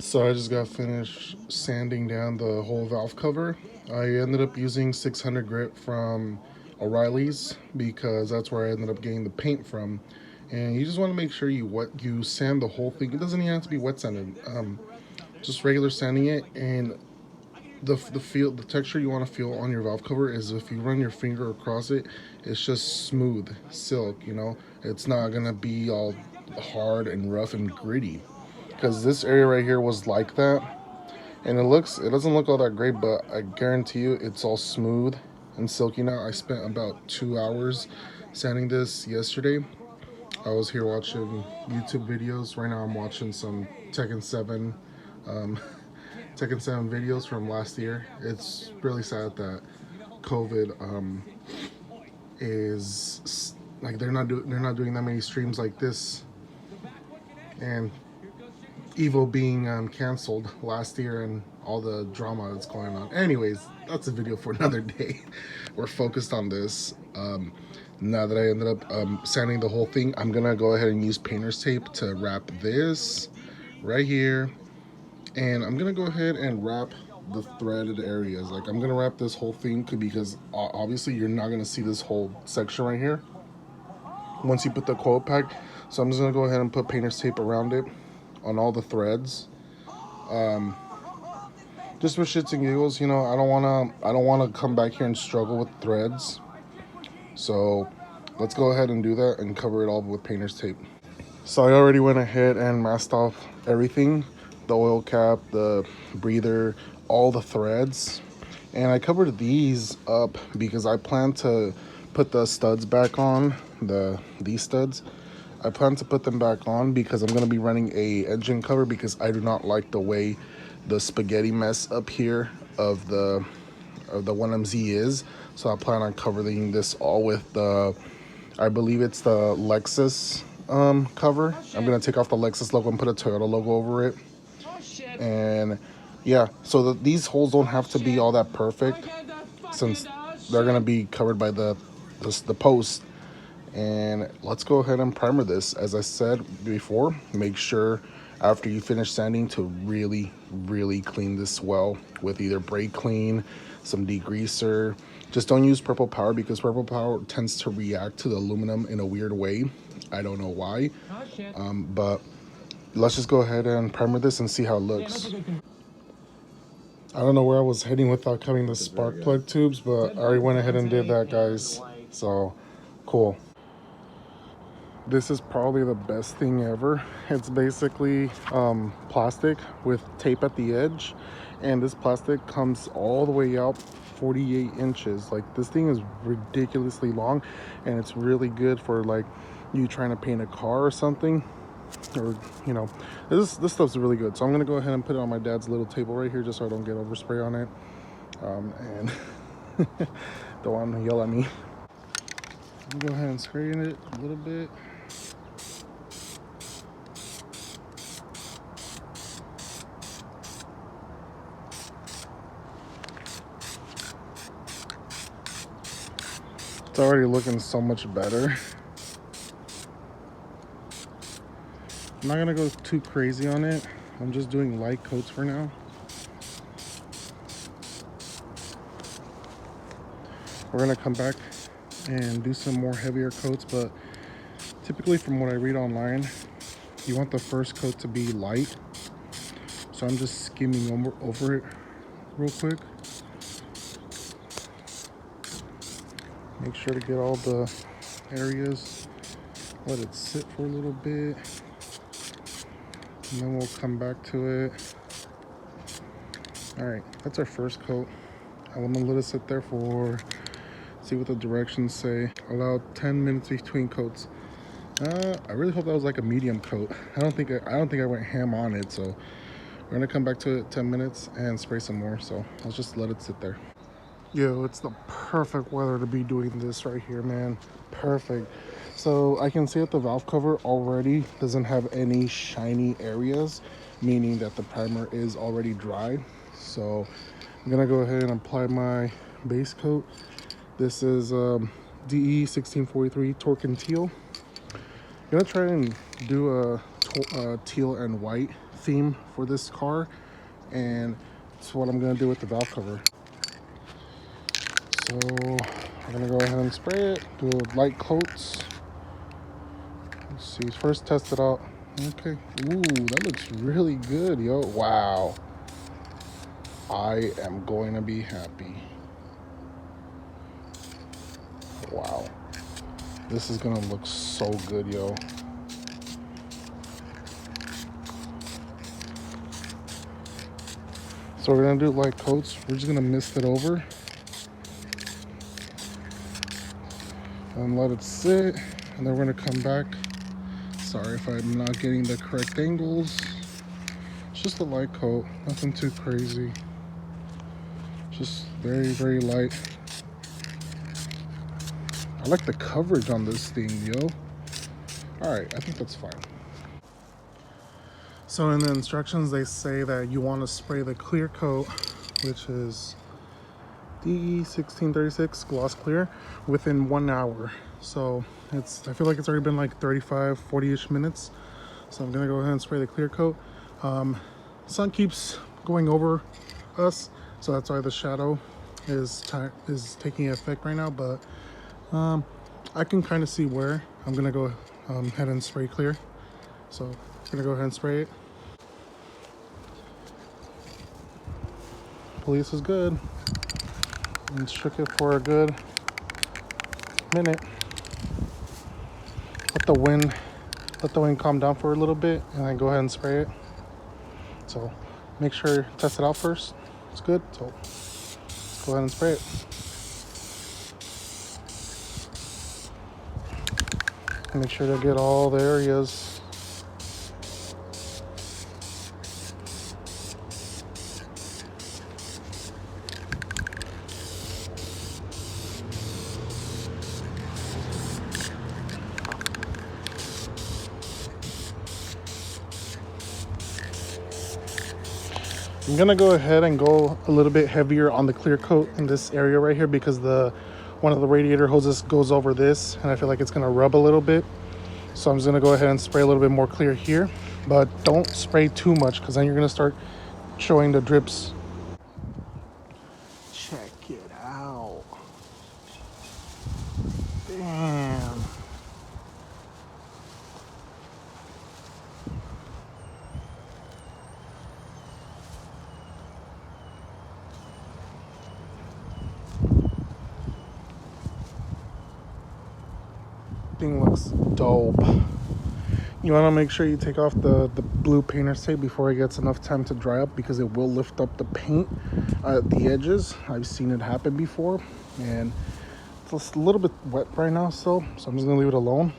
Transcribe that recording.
So I just got finished sanding down the whole valve cover. I ended up using 600 grit from O'Reilly's because that's where I ended up getting the paint from. And you just want to make sure you sand the whole thing. It doesn't even have to be wet sanded. Just regular sanding it, and the texture you want to feel on your valve cover is if you run your finger across it, it's just smooth silk. It's not gonna be all hard and rough and gritty, because this area right here was like that, and it doesn't look all that great, but I guarantee you it's all smooth and silky now. I spent about 2 hours sanding this yesterday. I was here watching YouTube videos. Right now I'm watching some Tekken 7 um, Tekken 7 videos from last year. It's really sad that COVID is like they're not doing that many streams like this, and Evo being canceled last year and all the drama that's going on. Anyways, that's a video for another day. We're focused on this. Now that I ended up sanding the whole thing, I'm gonna go ahead and use painter's tape to wrap this right here, and I'm gonna go ahead and wrap the threaded areas. Like, I'm gonna wrap this whole thing because obviously you're not gonna see this whole section right here once you put the coil pack. So I'm just gonna go ahead and put painter's tape around it on all the threads, just for shits and giggles. I don't wanna come back here and struggle with threads. So let's go ahead and do that and cover it all with painter's tape. So I already went ahead and masked off everything, the oil cap, the breather, all the threads, and I covered these up because I plan to put the studs back on, these studs. I plan to put them back on because I'm going to be running a engine cover, because I do not like the way the spaghetti mess up here of the 1MZ is. So I plan on covering this all with I believe it's the Lexus cover. I'm going to take off the Lexus logo and put a Toyota logo over it. And yeah, so these holes don't have to be all that perfect, since they're going to be covered by the post. And let's go ahead and primer this. As I said before, make sure after you finish sanding to really clean this well with either brake clean, some degreaser. Just don't use purple power, because purple power tends to react to the aluminum in a weird way. I don't know why, but let's just go ahead and primer this and see how it looks. I don't know where I was heading without cutting the spark plug tubes, but I already went ahead and did that, guys. So cool. This is probably the best thing ever. It's basically plastic with tape at the edge, and this plastic comes all the way out 48 inches. Like, this thing is ridiculously long, and it's really good for like you trying to paint a car or something, or this stuff's really good. So I'm gonna go ahead and put it on my dad's little table right here, just so I don't get overspray on it, and don't want him to yell at me. Go ahead and spray in it a little bit. It's already looking so much better. I'm not gonna go too crazy on it. I'm just doing light coats for now. We're gonna come back and do some more heavier coats, but typically from what I read online, you want the first coat to be light. So I'm just skimming over it real quick. Make sure to get all the areas, let it sit for a little bit, and then we'll come back to it. All right, that's our first coat. I want to let it sit there for, see what the directions say. Allow 10 minutes between coats. I really hope that was like a medium coat. I don't think I went ham on it, so we're gonna come back to it 10 minutes and spray some more. So let's just let it sit there. Yo, it's the perfect weather to be doing this right here, man. Perfect. So I can see that the valve cover already doesn't have any shiny areas, meaning that the primer is already dry. So I'm gonna go ahead and apply my base coat. This is DE 1643 Torque and Teal. I'm gonna try and do a teal and white theme for this car, and it's what I'm gonna do with the valve cover. So I'm gonna go ahead and spray it, do light coats. Let's see, first test it out. Okay, ooh, that looks really good, yo. Wow, I am going to be happy. Wow, this is gonna look so good, yo. So we're gonna do light coats. We're just gonna mist it over and let it sit, and then we're gonna come back. Sorry if I'm not getting the correct angles. It's just a light coat, nothing too crazy. Just very, very light. I like the coverage on this thing, yo. All right, I think that's fine. So in the instructions, they say that you want to spray the clear coat, which is DE1636 gloss clear, within 1 hour. So I feel like it's already been like 35, 40-ish minutes. So I'm gonna go ahead and spray the clear coat. Sun keeps going over us, so that's why the shadow is taking effect right now, but I can kind of see where. I'm gonna go ahead and spray clear. So I'm gonna go ahead and spray it. Police is good. And shook it for a good minute. Let the wind calm down for a little bit, and then go ahead and spray it. So make sure test it out first. It's good. So let's go ahead and spray it. Make sure to get all the areas. I'm gonna go ahead and go a little bit heavier on the clear coat in this area right here, because one of the radiator hoses goes over this, and I feel like it's gonna rub a little bit. So I'm just gonna go ahead and spray a little bit more clear here, but don't spray too much, because then you're gonna start showing the drips. Check it out. Damn. Thing looks dope. You want to make sure you take off the blue painter's tape before it gets enough time to dry up, because it will lift up the paint at the edges. I've seen it happen before, and it's a little bit wet right now still, so I'm just gonna leave it alone.